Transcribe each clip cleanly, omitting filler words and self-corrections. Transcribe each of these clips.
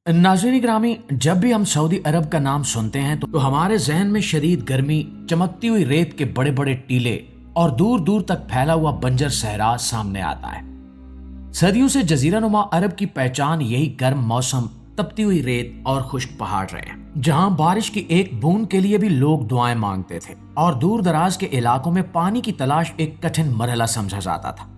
नाज़रीन ग्रामी, जब भी हम सऊदी अरब का नाम सुनते हैं तो हमारे जहन में शदीद गर्मी, चमकती हुई रेत के बड़े बड़े टीले और दूर दूर तक फैला हुआ बंजर सहरा सामने आता है। सदियों से जजीरा नुमा अरब की पहचान यही गर्म मौसम, तपती हुई रेत और खुश्क पहाड़ रहे हैं, जहां बारिश की एक बूंद के लिए भी लोग दुआएं मांगते थे और दूर दराज के इलाकों में पानी की तलाश एक कठिन मरहला समझा जाता था।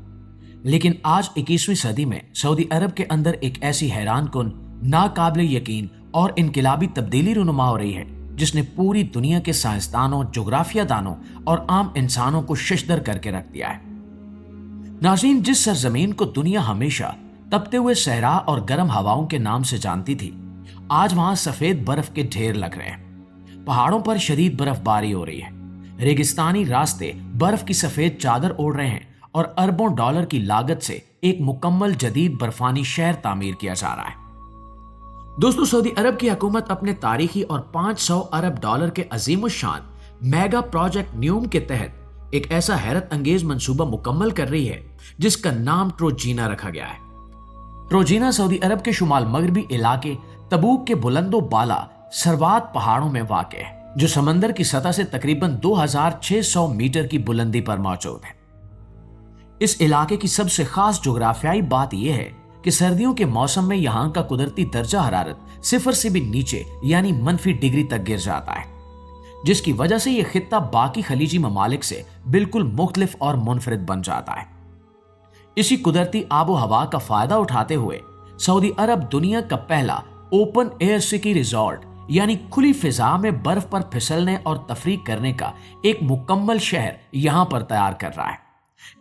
लेकिन आज 21वीं सदी में सऊदी अरब के अंदर एक ऐसी हैरानकुन, नाकाबिले यकीन और इनकलाबी तब्दीली रुनुमा हो रही है जिसने पूरी दुनिया के साइंसदानों, जोग्राफिया दानों और आम इंसानों को शशदर करके रख दिया है। नाज़रीन, जिस सरजमीन को दुनिया हमेशा तपते हुए सहरा और गर्म हवाओं के नाम से जानती थी, आज वहां सफेद बर्फ के ढेर लग रहे हैं। पहाड़ों पर शदीद बर्फबारी हो रही है, रेगिस्तानी रास्ते बर्फ की सफेद चादर ओढ़ रहे हैं और अरबों डॉलर की लागत से एक मुकम्मल जदीद बर्फानी शहर तामीर किया जा रहा है। दोस्तों, सऊदी अरब की हुकूमत अपने तारीखी और 500 अरब डॉलर के अजीमुशान मेगा प्रोजेक्ट न्यूम के तहत एक ऐसा हैरत अंगेज मंसूबा मुकम्मल कर रही है जिसका नाम ट्रोजीना रखा गया है। ट्रोजीना सऊदी अरब के शुमाल मगरबी इलाके तबूक के बुलंदो बाला सरवात पहाड़ों में वाक़ है, जो समंदर की सतह से तकरीबन 2600 मीटर की बुलंदी पर मौजूद है। इस इलाके की सबसे खास जोग्राफियाई बात यह है कि सर्दियों के मौसम में यहाँ का कुदरती दर्जा हरारत 0 से भी नीचे यानी -डिग्री तक गिर जाता है, जिसकी वजह से यह खित्ता बाकी खलीजी ममालिक से बिल्कुल मुख्तलिफ और मुनफरिद बन जाता है। इसी कुदरती आबो हवा का फायदा उठाते हुए सऊदी अरब दुनिया का पहला ओपन एयर स्की रिजॉर्ट यानी खुली फिजा में बर्फ पर फिसलने और तफरीक करने का एक मुकम्मल शहर यहाँ पर तैयार कर रहा है,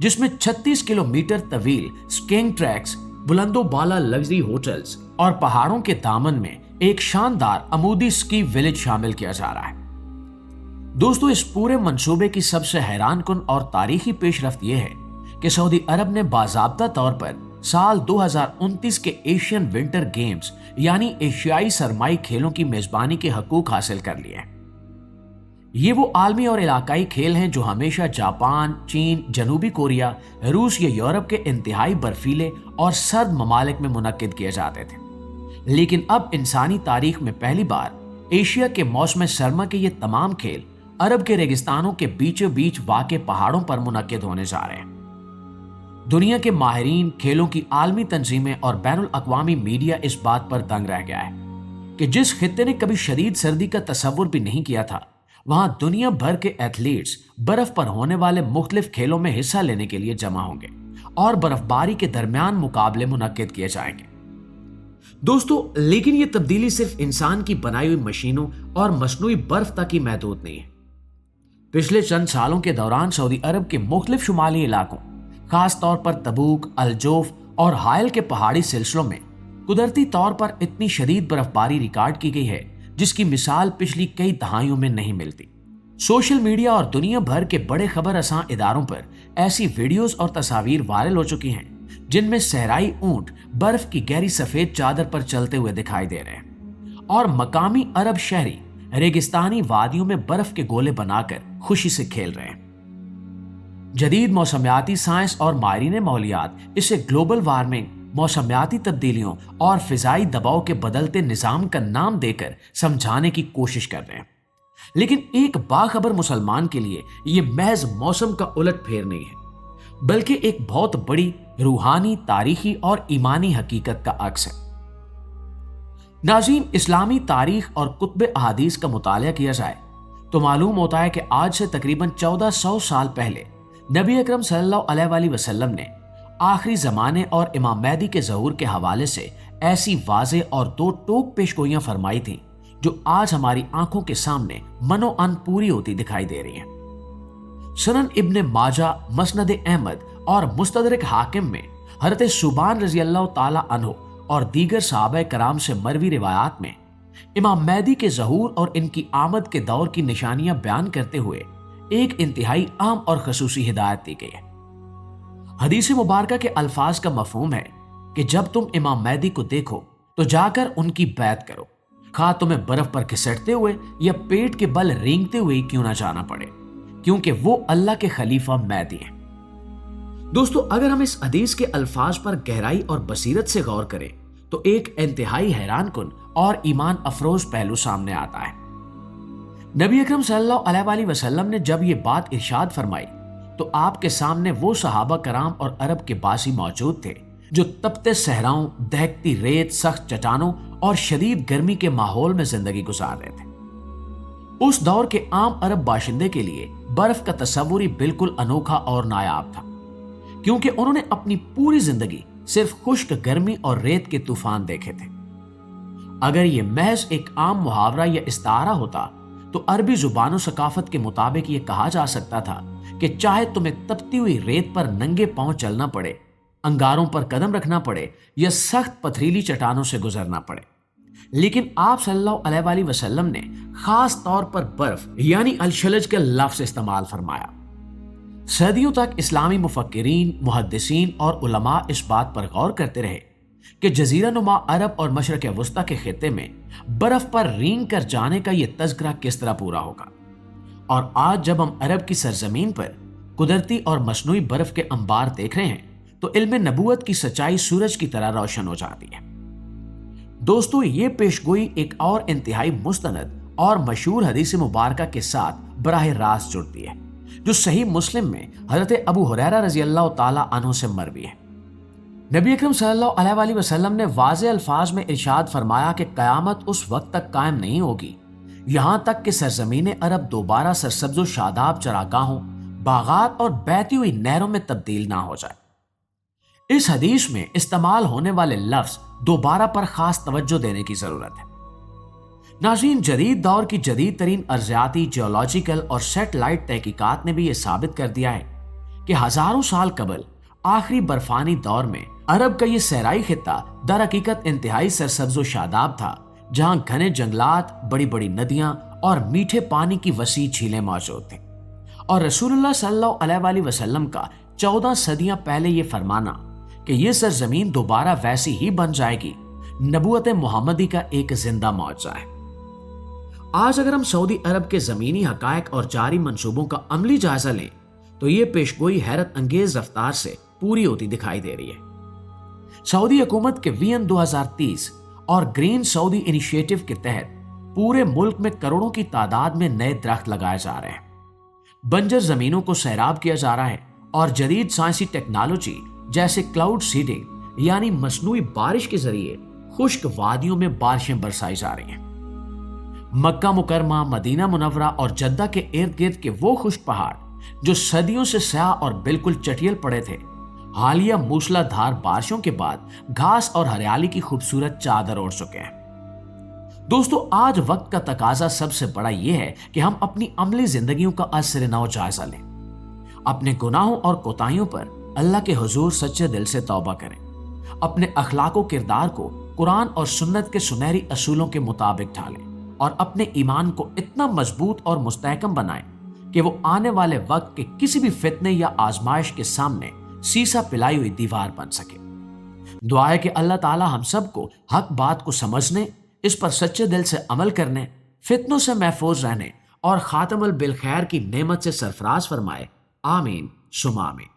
जिसमें 36 किलोमीटर तवील स्कीइंग ट्रैक्स, बुलंदो बाला लग्जरी होटल्स और पहाड़ों के दामन में एक शानदार अमूदी स्की विलेज शामिल किया जा रहा है। दोस्तों, इस पूरे मंसूबे की सबसे हैरानकुन और तारीखी पेशरफ्त यह है कि सऊदी अरब ने बाज़ाब्ता तौर पर साल 2029 के एशियन विंटर गेम्स यानी एशियाई सरमाई खेलों की मेजबानी के हकूक हासिल कर लिए हैं। ये वो आलमी और इलाकाई खेल हैं जो हमेशा जापान, चीन, जनूबी कोरिया, रूस या यूरोप के इंतहाई बर्फीले और सर्द ममालिक में मुनक्किद किए जाते थे। लेकिन अब इंसानी तारीख में पहली बार एशिया के मौसम सरमा के ये तमाम खेल अरब के रेगिस्तानों के बीचों बीच वाक़े पहाड़ों पर मुनक्किद होने जा रहे हैं। दुनिया के माहिरीन, खेलों की आलमी तंजीमें और बैनुल अक़वामी मीडिया इस बात पर दंग रह गया है कि जिस खित्ते ने कभी शदीद सर्दी का तसव्वुर भी नहीं किया था, वहां दुनिया भर के एथलीट्स बर्फ पर होने वाले मुख्तलिफ खेलों में हिस्सा लेने के लिए जमा होंगे और बर्फबारी के दरमियान मुकाबले मुनक्किद किए जाएंगे। दोस्तों, लेकिन ये तब्दीली सिर्फ इंसान की बनाई हुई मशीनों और मसनूई बर्फ तक ही महदूद नहीं है। पिछले चंद सालों के दौरान सऊदी अरब के मुख्तलिफ शुमाली इलाकों, खास तौर पर तबूक, अलजोफ और हायल के पहाड़ी सिलसिलों में कुदरती तौर पर इतनी शदीद बर्फबारी रिकॉर्ड की गई है जिसकी मिसाल पिछली कई दहाइयों में नहीं मिलती। सोशल मीडिया और दुनिया भर के बड़े खबर रसां इदारों पर ऐसी वीडियोस और तस्वीर वायरल हो चुकी हैं जिनमें सहराई ऊंट बर्फ की गहरी सफेद चादर पर चलते हुए दिखाई दे रहे हैं और मकामी अरब शहरी रेगिस्तानी वादियों में बर्फ के गोले बनाकर खुशी से खेल रहे हैं। जदीद मौसमियाती साइंस और माहिरीन माहौलियात इसे ग्लोबल वार्मिंग, मौसमियाती तब्दीलियों और फिजाई दबाव के बदलते निजाम का नाम देकर समझाने की कोशिश कर रहे हैं। लेकिन एक बाखबर मुसलमान के लिए यह महज मौसम का उलट फेर नहीं है, बल्कि एक बहुत बड़ी रूहानी, तारीखी और ईमानी हकीकत का अक्स है। नाज़रीन, इस्लामी तारीख और कुतुब अहादीस का मुताला किया जाए तो मालूम होता है कि आज से तकरीबन 1400 साल पहले नबी अकरम सल्लल्लाहु अलैहि वसल्लम ने आखिरी ज़माने और इमाम महदी के ज़हूर के हवाले से ऐसी वाज़े और दो टोक पेशगोइयां फरमाई थी जो आज हमारी आंखों के सामने मनो अन पूरी होती दिखाई दे रही हैं। सुनन इब्ने माजा, मसनद अहमद और मुस्तदरक हाकिम में हज़रत सुबान रज़ी अल्लाह ताला अन्हु और दीगर सहाबा कराम से मरवी रिवायात में इमाम महदी के ज़हूर और इनकी आमद के दौर की निशानियां बयान करते हुए एक इंतहाई आम और खसूसी हिदायत दी गई है। हदीस मुबारका के अल्फाज का मफहूम है कि जब तुम इमाम महदी को देखो तो जाकर उनकी बैत करो, खा तुम्हें बर्फ पर घिसटते हुए या पेट के बल रेंगते हुए क्यों ना जाना पड़े, क्योंकि वो अल्लाह के खलीफा महदी हैं। दोस्तों, अगर हम इस हदीस के अल्फाज पर गहराई और बसीरत से गौर करें تو ایک انتہائی حیران کن اور ایمان افروز پہلو سامنے آتا ہے۔ نبی اکرم صلی اللہ علیہ وآلہ وسلم نے جب یہ بات ارشاد فرمائی تو آپ کے سامنے وہ صحابہ کرام اور عرب کے باسی موجود تھے جو تپتے صحراؤں، دہکتی ریت، سخت چٹانوں اور شدید گرمی کے ماحول میں زندگی گزار رہے تھے۔ اس دور کے عام عرب باشندے کے لیے برف کا تصور ہی بالکل انوکھا اور نایاب تھا، کیونکہ انہوں نے اپنی پوری زندگی صرف خشک گرمی اور ریت کے طوفان دیکھے تھے۔ اگر یہ محض ایک عام محاورہ یا استعارہ ہوتا تو عربی زبان و ثقافت کے مطابق یہ کہا جا سکتا تھا کہ چاہے تمہیں تپتی ہوئی ریت پر ننگے پاؤں چلنا پڑے، انگاروں پر قدم رکھنا پڑے یا سخت پتھریلی چٹانوں سے گزرنا پڑے، لیکن آپ صلی اللہ علیہ وآلہ وسلم نے خاص طور پر برف یعنی الشلج کا لفظ استعمال فرمایا۔ صدیوں تک اسلامی مفکرین، محدثین اور علماء اس بات پر غور کرتے رہے کہ جزیرہ نما عرب اور مشرق وسطیٰ کے خطے میں برف پر رینگ کر جانے کا یہ تذکرہ کس طرح پورا ہوگا، اور آج جب ہم عرب کی سرزمین پر قدرتی اور مصنوعی برف کے انبار دیکھ رہے ہیں تو علم نبوت کی سچائی سورج کی طرح روشن ہو جاتی ہے۔ دوستو، یہ پیشگوئی ایک اور انتہائی مستند اور مشہور حدیث مبارکہ کے ساتھ براہ راست جڑتی ہے، جو صحیح مسلم میں حضرت ابو ہریرہ رضی اللہ تعالی عنہ سے مروی ہے۔ نبی اکرم صلی اللہ علیہ وآلہ وسلم نے واضح الفاظ میں ارشاد فرمایا کہ قیامت اس وقت تک قائم نہیں ہوگی یہاں تک کہ سرزمین عرب دوبارہ سرسبز و شاداب چراگاہوں، باغات اور بہتی ہوئی نہروں میں تبدیل نہ ہو جائے۔ اس حدیث میں استعمال ہونے والے لفظ دوبارہ پر خاص توجہ دینے کی ضرورت ہے۔ ناظرین، جدید دور کی جدید ترین ارضیاتی، جیولوجیکل اور سیٹلائٹ تحقیقات نے بھی یہ ثابت کر دیا ہے کہ ہزاروں سال قبل آخری برفانی دور میں عرب کا یہ صحرائی خطہ در حقیقت انتہائی سرسبز و شاداب تھا، جہاں گھنے جنگلات، بڑی بڑی ندیاں اور میٹھے پانی کی وسیع جھیلیں موجود تھیں، اور رسول اللہ صلی اللہ علیہ وآلہ وسلم کا 14 صدیاں پہلے یہ فرمانا کہ یہ سرزمین دوبارہ ویسی ہی بن جائے گی، نبوت محمدی کا ایک زندہ معجزہ ہے۔ آج اگر ہم سعودی عرب کے زمینی حقائق اور جاری منصوبوں کا عملی جائزہ لیں تو یہ پیشگوئی حیرت انگیز رفتار سے پوری ہوتی دکھائی دے رہی ہے۔ سعودی حکومت کے ویژن 2030 اور گرین سعودی انیشیٹو کے تحت پورے ملک میں کروڑوں کی تعداد میں نئے درخت لگائے جا رہے ہیں، بنجر زمینوں کو سیراب کیا جا رہا ہے، اور جدید سائنسی ٹیکنالوجی جیسے کلاؤڈ سیڈنگ یعنی مصنوعی بارش کے ذریعے خشک وادیوں میں بارشیں برسائی جا رہی ہیں۔ مکہ مکرمہ، مدینہ منورہ اور جدہ کے ارد گرد کے وہ خشک پہاڑ جو صدیوں سے سیاہ اور بالکل چٹیل پڑے تھے، حالیہ موسلا دھار بارشوں کے بعد گھاس اور ہریالی کی خوبصورت چادر اوڑھ چکے ہیں۔ دوستو، آج وقت کا تقاضا سب سے بڑا یہ ہے کہ ہم اپنی عملی زندگیوں کا از سر نو جائزہ لیں، اپنے گناہوں اور کوتاہیوں پر اللہ کے حضور سچے دل سے توبہ کریں، اپنے اخلاق و کردار کو قرآن اور سنت کے سنہری اصولوں کے مطابق ڈھالیں، اور اپنے ایمان کو اتنا مضبوط اور مستحکم بنائیں کہ وہ آنے والے وقت کے کسی بھی فتنے یا آزمائش کے سامنے سیسا پلائی ہوئی دیوار بن سکے۔ دعا ہے کہ اللہ تعالی ہم سب کو حق بات کو سمجھنے، اس پر سچے دل سے عمل کرنے، فتنوں سے محفوظ رہنے اور خاتم بالخیر کی نعمت سے سرفراز فرمائے۔ آمین ثم آمین۔